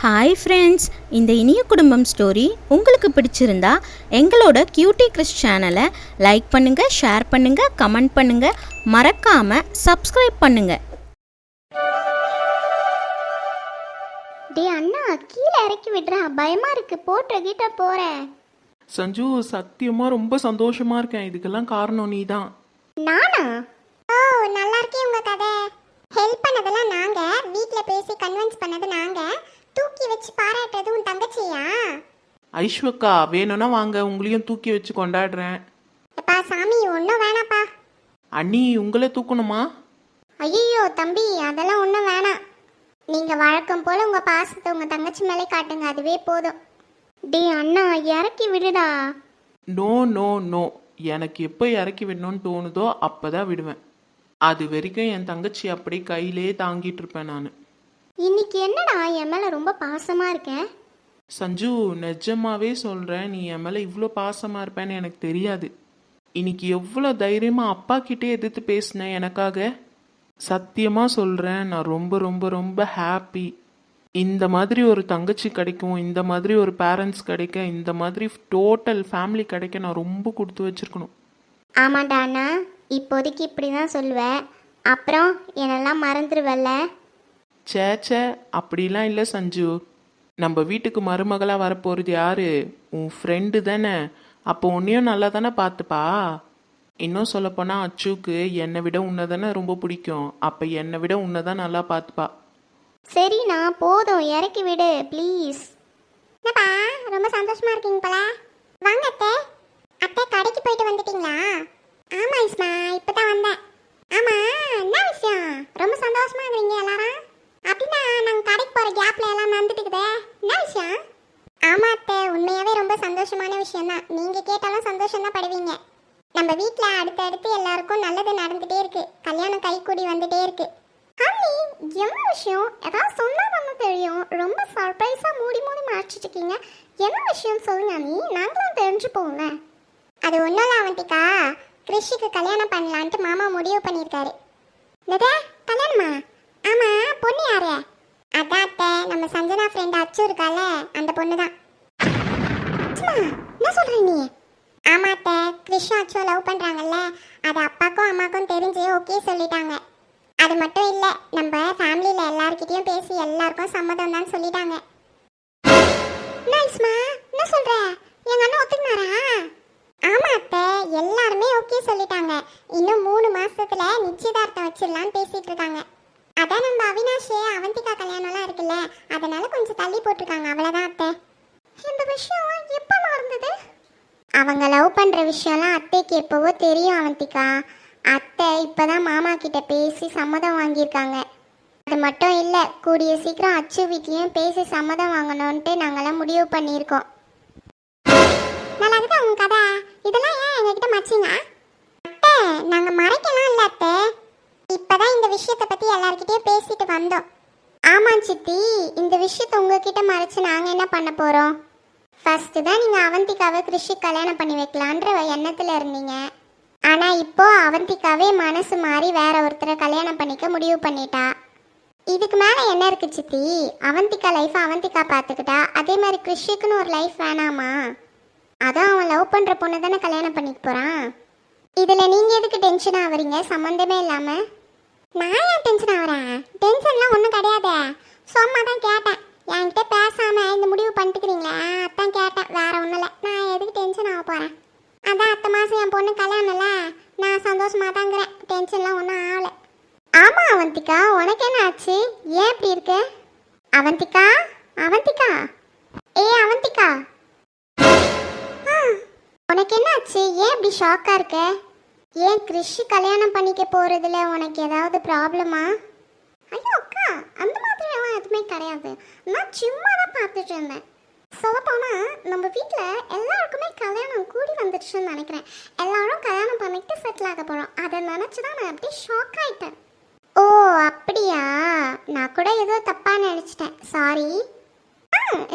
Hi friends, இந்த இனிய குடும்பம் ஸ்டோரி உங்களுக்கு பிடிச்சிருந்தா எங்களோட கியூட்டி கிறிஸ் சேனலை லைக் பண்ணுங்கள், ஷேர் பண்ணுங்கள், கமெண்ட் பண்ணுங்கள், மறக்காமல் சப்ஸ்கிரைப் பண்ணுங்கள். டே அண்ணா, கீழே இறக்கி விடுறா, பயமாக இருக்கு, போட்டுக்கிட்ட போகிறேன். சஞ்சு, சத்தியமா ரொம்ப சந்தோஷமா இருக்கேன். இதுக்கெல்லாம் காரணம் நீ தான். நானா? ஓ, நல்லா இருக்கே உங்க கதை. ஹெல்ப் பண்ணதெல்லாம் நாங்க, வீட்டில் பேசி கன்வின்ஸ் பண்ணது நாங்க, தூக்கி வச்சு பாராட்டுறது உன் தங்கச்சியா? ஐஸ்வக்கா, வேணும்னா வாங்க, உங்களையும் தூக்கி வச்சு கொண்டாடுறேன். எப்பா சாமி, ஒன்றும் வேணாப்பா. அண்ணி, உங்களை தூக்கணுமா? ஐயோ தம்பி, அதெல்லாம் ஒன்றும் வேணாம். நீங்கள் வழக்கம் போல் உங்கள் பாசத்தை உங்கள் தங்கச்சி மேலே காட்டுங்க, அதுவே போதும். டே அண்ணா, இறக்கி விடுடா. நோ நோ நோ, எனக்கு எப்போ இறக்கி விடணும்னு தோணுதோ அப்பதான் விடுவேன். அது வரைக்கும் என் தங்கச்சி அப்படி கையிலே தாங்கிட்டு இருப்பேன் நான். இன்னைக்கு என்னடா என் மேலே ரொம்ப பாசமாக இருக்கேன்? சஞ்சு, நிஜமாவே சொல்றேன், நீ என் மேல இவ்வளோ பாசமா இருப்பேன்னு எனக்கு தெரியாது. இன்னைக்கு எவ்வளோ தைரியமா அப்பா கிட்டே எதிர்த்து பேசினேன் எனக்காக. சத்தியமா சொல்றேன், நான் ரொம்ப ரொம்ப ரொம்ப ஹாப்பி. இந்த மாதிரி ஒரு தங்கச்சி கிடைக்கும், இந்த மாதிரி ஒரு பேரண்ட்ஸ் கிடைக்க, இந்த மாதிரி டோட்டல் ஃபேமிலி கிடைக்க நான் ரொம்ப கொடுத்து வச்சிருக்கணும். ஆமாண்டா அண்ணா, இப்போதைக்கு இப்படி தான் சொல்லுவேன், அப்புறம் என்னெல்லாம் மறந்துடுவல்ல. சேச்சே, அப்படிலாம் இல்லை சஞ்சு. நம்ம வீட்டுக்கு மருமகளாக வரப்போகிறது யாரு? உன் ஃப்ரெண்டு தானே. அப்போ உன்னையும் நல்லா தானே பார்த்துப்பா. இன்னும் சொல்லப்போனால் அச்சுக்கு என்னை விட உன்னை தானே ரொம்ப பிடிக்கும். அப்போ என்னை விட உன்னை தான் நல்லா பார்த்துப்பா. சரிண்ணா, போதும், இறக்கி விடு ப்ளீஸ். என்னப்பா, ரொம்ப சந்தோஷமா இருக்கீங்க போல. வாங்க அத்தை. அத்தை, கடைக்கு போயிட்டு வந்துட்டீங்களா? ஆமா இஸ்மா, இப்பதான் வந்தேன். ஆமா, என்ன விஷயம்? ரொம்ப சந்தோஷமா இருக்கீங்க எல்லாரும். அப்படின்னா நாங்கள் கடைக்கு போகிற கேப்ல எல்லாம் நடந்துட்டுக்குதே, என்ன விஷயம்? ஆமா அத்தை, உண்மையாவே ரொம்ப சந்தோஷமான விஷயம்தான். நீங்கள் கேட்டாலும் சந்தோஷம் தான் படுவீங்க. நம்ம வீட்டில் அடுத்தடுத்து எல்லாருக்கும் நல்லது நடந்துகிட்டே இருக்கு. கல்யாணம் கைக்கூடி வந்துட்டே இருக்கு. ஹனி, என்ன விஷயம்? ஏதாவது சொன்னா தானே தெரியும். ரொம்ப சர்ப்ரைஸாக மூடி மறைச்சிட்டு இருக்கீங்க. என்ன விஷயம் சொல்லுங்க நீ, நாங்களும் தெரிஞ்சு போங்க. அது ஒன்றும் இல்லை அவந்திக்கா, கிருஷிக்கு கல்யாணம் பண்ணலான்ட்டு மாமா முடிவு பண்ணியிருக்காரு. என்னதே, கல்யாணமா? ஆமாம், பொண்ணு யாரு? அதான் அத்தை, நம்ம சஞ்சனா ஃப்ரெண்ட் அச்சு இருக்கால, அந்த பொண்ணு தான். என்ன சொல்ற நீ? ஆமா அத்தை, கிருஷ்ணா அச்சு லவ் பண்ணுறாங்கல்ல, அது அப்பாக்கும் அம்மாக்கும் தெரிஞ்சு ஓகே சொல்லிட்டாங்க. அது மட்டும் இல்லை, நம்ம ஃபேமிலியில் எல்லாருக்கிட்டையும் பேசி எல்லாருக்கும் சம்மதம் தான் சொல்லிட்டாங்க. நைஸ்மா, என்ன சொல்ற? எங்க அண்ணன் ஒத்துக்கினாரா? ஆமா அத்தை, எல்லாருமே ஓகே சொல்லிட்டாங்க. இன்னும் 3 மாசத்துல நிச்சயதார்த்தம் வச்சிடலான்னு பேசிட்டு இருக்காங்க. அதான் நம்ம அவினாஷ் அவந்திகா கல்யாணம்லாம் இருக்குல்ல, அதனால கொஞ்சம் தள்ளி போட்டிருக்காங்க, அவ்வளோதான் அத்தை. இந்த விஷயம் எப்போ நடந்தது? அவங்க லவ் பண்ணுற விஷயம்லாம் அத்தைக்கு எப்போவோ தெரியும் அவந்திகா. அத்தை இப்போதான் மாமா கிட்ட பேசி சம்மதம் வாங்கியிருக்காங்க. அது மட்டும் இல்லை, கூடிய சீக்கிரம் அச்சு வீட்லேயும் பேசி சம்மதம் வாங்கணும்ன்ட்டு நாங்களாம் முடிவு பண்ணியிருக்கோம். நல்லா இருக்குது அவங்க கதை. இதெல்லாம் ஏன் எங்ககிட்ட மச்சிங்க? அத்தை, நாங்கள் மறைக்கலாம் இல்லை அத்தை, இப்போதான் இந்த விஷயத்தை பற்றி எல்லாருக்கிட்டையும் பேசிட்டு வந்தோம். ஆமாம் சித்தி, இந்த விஷயத்தை உங்ககிட்ட மறைச்சு நாங்கள் என்ன பண்ண போகிறோம்? ஃபஸ்ட்டு தான் நீங்கள் அவந்திகாவை கிருஷி கல்யாணம் பண்ணி வைக்கலான்ற எண்ணத்தில் இருந்தீங்க. ஆனால் இப்போ அவந்திகாவே மனசு மாறி வேற ஒருத்தரை கல்யாணம் பண்ணிக்க முடிவு பண்ணிட்டா. இதுக்கு மேலே என்ன இருக்கு சித்தி? அவந்திகா லைஃப்பை அவந்திகா பார்த்துக்கிட்டா, அதே மாதிரி கிருஷிக்குன்னு ஒரு லைஃப் வேணாமா? அதான் அவன் லவ் பண்ணுற பொண்ணு தானே கல்யாணம் பண்ணிக்க போகிறான். இதில் நீங்கள் எதுக்கு டென்ஷன் ஆகுறீங்க சம்மந்தமே இல்லாமல்? நான் ஏன் டென்ஷன் ஆகிறேன்? டென்ஷன்லாம் ஒன்றும் கிடையாது, சும்மா தான் கேட்டேன். என்கிட்ட பேசாமல் இந்த முடிவு பண்ணிட்டுக்கிறீங்களே, அதான் கேட்டேன், வேற ஒன்றும் இல்லை. நான் எதுக்கு டென்ஷன் ஆக போகிறேன்? அதான் அடுத்த மாதம் என் பொண்ணு கல்யாணம்ல, நான் சந்தோஷமாக தாங்கிறேன், டென்ஷன்லாம் ஒன்றும் ஆகலை. ஆமாம் அவந்திகா, உனக்கு என்ன ஆச்சு? ஏன் இப்படி இருக்கு? அவந்திகா, அவந்திகா, அவந்திகா, உனக்கு என்ன ஆச்சு? ஏன் இப்படி ஷாக்காக இருக்க? ஏன் கிருஷி கல்யாணம் பண்ணிக்க போகிறதுல உனக்கு ஏதாவது ப்ராப்ளமா? ஐயோ அக்கா, அந்த மாதிரிலாம் எதுவுமே கிடையாது. நான் சும்மா தான் பார்த்துட்டு இருந்தேன். சொல்லப்போனால் நம்ம வீட்டில் எல்லாருக்குமே கல்யாணம் கூடி வந்துடுச்சுன்னு நினைக்கிறேன். எல்லாரும் கல்யாணம் பண்ணிட்டு செட்டில் ஆக போகிறோம். அதை நினச்சி தான் நான் அப்படியே ஷாக் ஆகிட்டேன். ஓ அப்படியா? நான் கூட ஏதோ தப்பாக நினச்சிட்டேன், சாரி.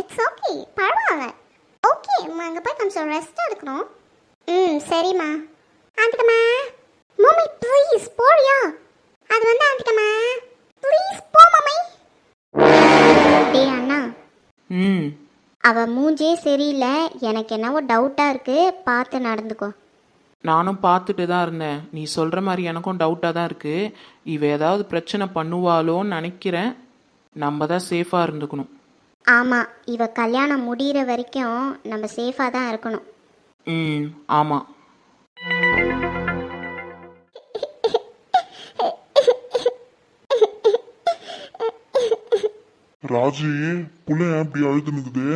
இட்ஸ் ஓகே, பரவாயில்ல. ஓகே, அங்கே போய் கொஞ்சம் ரெஸ்ட் எடுக்கணும். சரிம்மா. ஆண்டிக்கம்மா, மம்மி ப்ளீஸ் போறியா? அது வந்து ஆண்டிக்கம்மா ப்ளீஸ் போ மம்மி. டே அண்ணா, ம். அவள் மூஞ்சே சரியில்லை, எனக்கு என்னவோ டவுட்டாக இருக்குது, பார்த்து நடந்துக்கோ. நானும் பார்த்துட்டு தான் இருந்தேன். நீ சொல்கிற மாதிரி எனக்கும் டவுட்டாக தான் இருக்குது. இவ ஏதாவது பிரச்சனை பண்ணுவாளோன்னு நினைக்கிறேன். நம்ம தான் சேஃபாக இருந்துக்கணும். ஆமாம், இவ கல்யாணம் முடிகிற வரைக்கும் நம்ம சேஃபாக தான் இருக்கணும். ம், ஆமாம். ராஜி, புள்ள ஏன் இப்படி அழுது நிக்குது?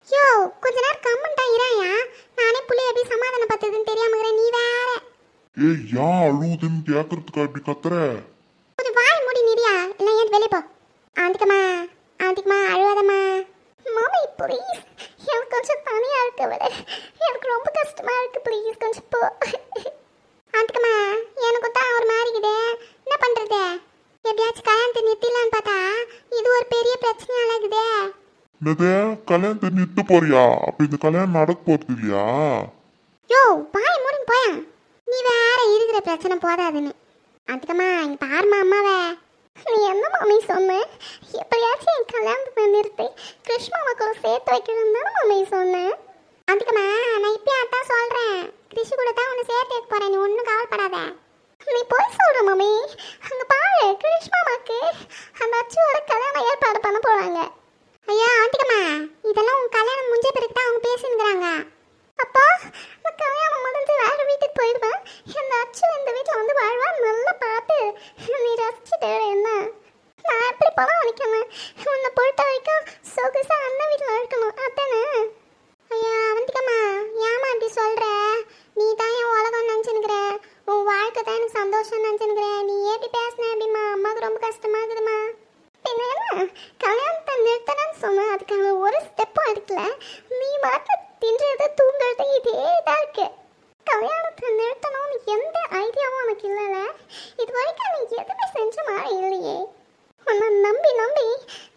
யோ, கொஞ்ச நேரம் கம்மன்ட்டா இராயா, நானே புள்ளைய எப்படி சமாதானப்படுத்துதுன்னு தெரியாமக்கிறேன், நீ வேற. ஏய், ஏன் அழுவுதுன்னு கேக்குறதுக்கா இப்படி கத்துற? கொஞ்சம் வாய் மூடி நிறியா, இல்லை ஏன் வெளியே போ. ஆந்திக்கம்மா, ஆந்திக்கம்மா, அழுவாதம்மா. மாமி ப்ளீஸ், எனக்கு கொஞ்சம் தனியாக இருக்க விட, எனக்கு ரொம்ப கஷ்டமாக இருக்கு, ப்ளீஸ் கொஞ்சம் போ. ஆந்திக்கம்மா, எனக்கு தான் ஒரு மாதிரி இருக்குது, என்ன பண்ணுறது? எப்படியாச்சும் கல்யாணத்தை நிறுத்திடலான்னு பார்த்தா இது ஒரு பெரிய பிரச்சனையாக இருக்குதே. என்னது, கல்யாணத்தை நிறுத்த போறியா? அப்ப இந்த கல்யாணம் நடக்க போறது இல்லையா? யோ, பாய் மூடின்னு போயா, நீ வேற இருக்கிற பிரச்சனை போதாதுன்னு. அதுக்கம்மா இங்க பாருமா அம்மாவே, நீ என்ன மாமி சொன்ன? எப்படியாச்சும் என் கல்யாணத்தை நிறுத்தி கிருஷ்ணாவுக்குள்ள சேர்த்து வைக்கணும் தானே மாமி சொன்னேன். அதுக்கம்மா நான் இப்பயே அதான் சொல்றேன், கிருஷி கூட தான் உன்னை சேர்த்து வைக்க போறேன், நீ ஒன்றும் கவலைப்படாத. நீ போய் சொல்ற மாமி, அங்க பாரு கிருஷ்ணாமாக்கு அந்த அச்சுவோட கல்யாணம் ஏற்பாடு பண்ண போறாங்க. ஐயா ஆண்டிக்கம்மா, இதெல்லாம் உன் கல்யாணம் முடிஞ்ச பிறகு தான் அவங்க பேசினுக்கிறாங்க. அப்பா, நான் கல்யாணம் முடிஞ்சு வேற வீட்டுக்கு போயிடுவேன், இந்த அச்சு இந்த வீட்டில் வந்து வாழ்வா, நல்லா பார்த்து நீ ரசிச்சுட்டு என்ன. நான் எப்படி பணம் அளிக்கணும், உன்னை பொறுத்த வரைக்கும் சொகுசா அண்ணன் வீட்டில் இருக்கணும் அதானே. ஐயா அவந்திக்கம்மா, ஏமா அப்படி சொல்ற? நீ தான் என் உலகம் நினச்சினுக்கிற, உன் வாழ்க்கை தான் எனக்கு சந்தோஷம் நினச்சினுக்கிற, நீ எப்படி பேசின அப்படிமா? அம்மாவுக்கு ரொம்ப கஷ்டமா இருக்குதுமா. பின்ன என்ன, கல்யாணத்தை நிறுத்தணும்னு சொன்ன, அதுக்கான ஒரு ஸ்டெப்பும் எடுக்கல, நீ மாட்ட தின்றது தூங்குறது இதே தான் இருக்கு. கல்யாணத்தை நிறுத்தணும்னு எந்த ஐடியாவும் உனக்கு இல்லைல்ல, இது வரைக்கும் நீ எதுவுமே செஞ்ச மாதிரி இல்லையே. உன்னை நம்பி நம்பி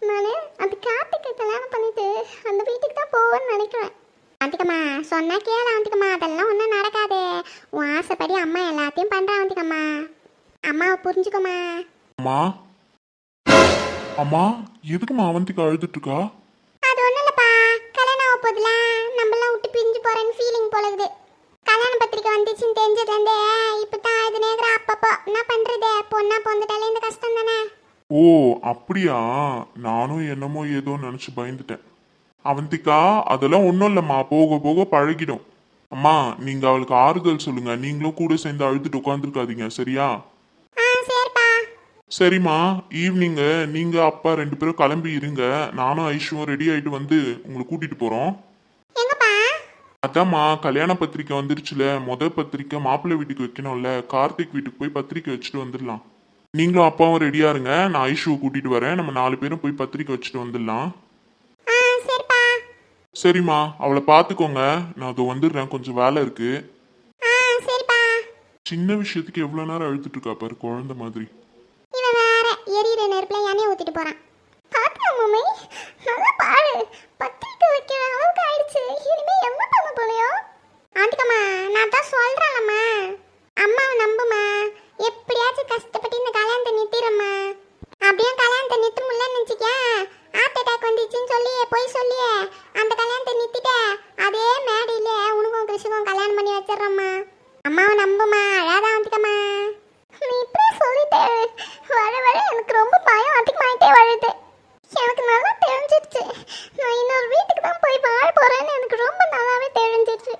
நான் அந்த கார்த்திகை கல்யாணம் பண்ணிட்டு அந்த வீட்டுக்கு தான் போவேன்னு நினைக்கிறேன். ஆந்திக்கம்மா சொன்னா கேளு ஆந்திக்கம்மா, அதெல்லாம் ஒன்றும் நடக்காது. உன் ஆசைப்படி அம்மா எல்லாத்தையும் பண்ணுறேன் ஆந்திக்கம்மா, அம்மாவை புரிஞ்சுக்கோமா. அம்மா, அம்மா, எதுக்குமா அவந்திக்கு அழுதுட்டு இருக்கா? அது ஒன்றும் இல்லைப்பா, கல்யாணம் ஆக போதில்ல, நம்மளாம் விட்டு பிரிஞ்சு போகிறேன்னு ஃபீலிங் போலகுது. கல்யாண பத்திரிக்கை வந்துச்சுன்னு தெரிஞ்சதுலேருந்தே இப்போ தான் இது நேரம் அப்பப்போ என்ன பண்ணுறது, பொண்ணா பொந்துட்டாலே இந்த கஷ்டம் தானே. ஓ அப்படியா? நானும் என்னமோ ஏதோ நினைச்சு பயந்துட்டேன். அவந்திக்கா, அதெல்லாம் ஒன்றும் இல்லைம்மா, போக போக பழகிடும். அம்மா, நீங்க அவளுக்கு ஆறுதல் சொல்லுங்க, நீங்களும் கூட சேர்ந்து அழுதுட்டு உட்காந்துருக்காதீங்க, சரியா? சரிப்பா. சரிம்மா, ஈவினிங்கு நீங்க அப்பா 2 பேரும் கிளம்பி இருங்க, நானும் ஐஷுவும் ரெடி ஆயிட்டு வந்து உங்களை கூட்டிட்டு போறோம். எங்கப்பா? அதாம்மா, கல்யாண பத்திரிக்கை வந்துருச்சுல, பத்திரிக்கை மாப்பிள்ளை வீட்டுக்கு வைக்கணும்ல, கார்த்திக் வீட்டுக்கு போய் பத்திரிக்கை வச்சுட்டு வந்துடலாம். நீங்களும் அப்பாவும் ரெடியா இருங்க, நான் ஐஷுவை கூட்டிட்டு வரேன், நம்ம 4 பேரும் போய் பத்திரிக்கை வச்சுட்டு வந்துடலாம். சரிப்பா. சரிம்மா, அவளை பார்த்துக்கோங்க, நான் அதோ வந்துடுறேன், கொஞ்சம் வேலை இருக்கு. சரிப்பா. சின்ன விஷயத்துக்கு எவ்வளோ நேரம் அழுத்துட்டு இருக்கா பாரு, குழந்தை மாதிரி. இவன் வேற எரியிற நெருப்புல எண்ணெய் ஊத்திட்டு போறான். பாத்தியா மம்மி, நல்லா பாரு, பத்திரிக்கை வைக்கிற அளவுக்கு ஆயிடுச்சு, இனிமே என்ன பண்ண போலையோ. ஆண்டிக்கம்மா நான் தான் சொல்றேன்லம்மா, அம்மாவை நம்புமா, எப்படியாச்சும் கஷ்டப்பட்டு இந்த கல்யாணத்தை நிறுத்திடும்மா. அப்படியே கல்யாணத்தை நிறுத்த முடியலன்னு நினச்சிக்க, ஹார்ட் அட்டாக் வந்துச்சுன்னு சொல்லி போய் சொல்லி அந்த கல்யாணத்தை நிறுத்திட்ட அதே மேடையில உனக்கும் கிருஷ்ணுக்கும் கல்யாணம் பண்ணி வச்சிடறோம்மா. அம்மாவை நம்புமா, அழாதான் வந்துக்கம்மா. நீ இப்படி சொல்லிட்டே வர வர எனக்கு ரொம்ப பயம் அதிகமாயிட்டே வருது. எனக்கு நல்லா தெரிஞ்சிருச்சு, நான் இன்னொரு வீட்டுக்கு தான் போய் வாழ போறேன்னு எனக்கு ரொம்ப நல்லாவே தெரிஞ்சிருச்சு.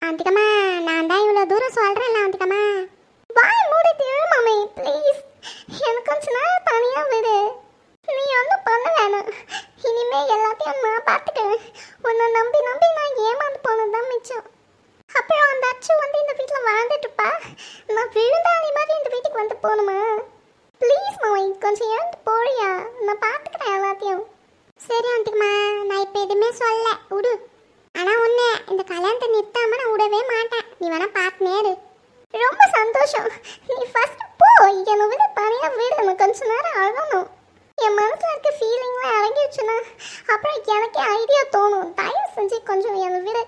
ஆந்திக்கம்மா, நான் தான் இவ்வளோ தூரம் சொல்கிறேன்ல ஆந்திக்கம்மா, வாய் மூடிட்டு மாமி ப்ளீஸ், எனக்கு கொஞ்ச நேரம் தனியாக விடு. நீ ஒன்றும் பண்ண வேணாம், இனிமே எல்லாத்தையும் நான் பார்த்துக்கிறேன். உன்னை நம்பி நம்பி நான் ஏமாந்து போனது தான் மிச்சம். அப்புறம் அந்த அச்சு வந்து இந்த வீட்டில் வாழ்ந்துட்டுப்பா, நான் விழுந்தாளி மாதிரி இந்த வீட்டுக்கு வந்து போகணுமா? ப்ளீஸ் மாமி, கொஞ்சம் எழுந்து போறியா, நான் பார்த்துக்கிறேன் எல்லாத்தையும். சரி ஆண்டிக்குமா, நான் இப்போ எதுவுமே சொல்ல விடு. ஆனால் ஒன்று, இந்த கல்யாணத்தை நிறுத்தாம நான் விடவே மாட்டேன், நீ வேணா பார்த்துனே இரு. ரொம்ப சந்தோஷம், நீ ஃபர்ஸ்ட் போ, என்னை விட தனியாக வீடு, எனக்கு கொஞ்ச நேரம் அழகணும். என் மனசில் இருக்க ஃபீலிங்லாம் இறங்கிடுச்சுன்னா அப்புறம் எனக்கே ஐடியா தோணும். தயவு செஞ்சு கொஞ்சம் என்னை விட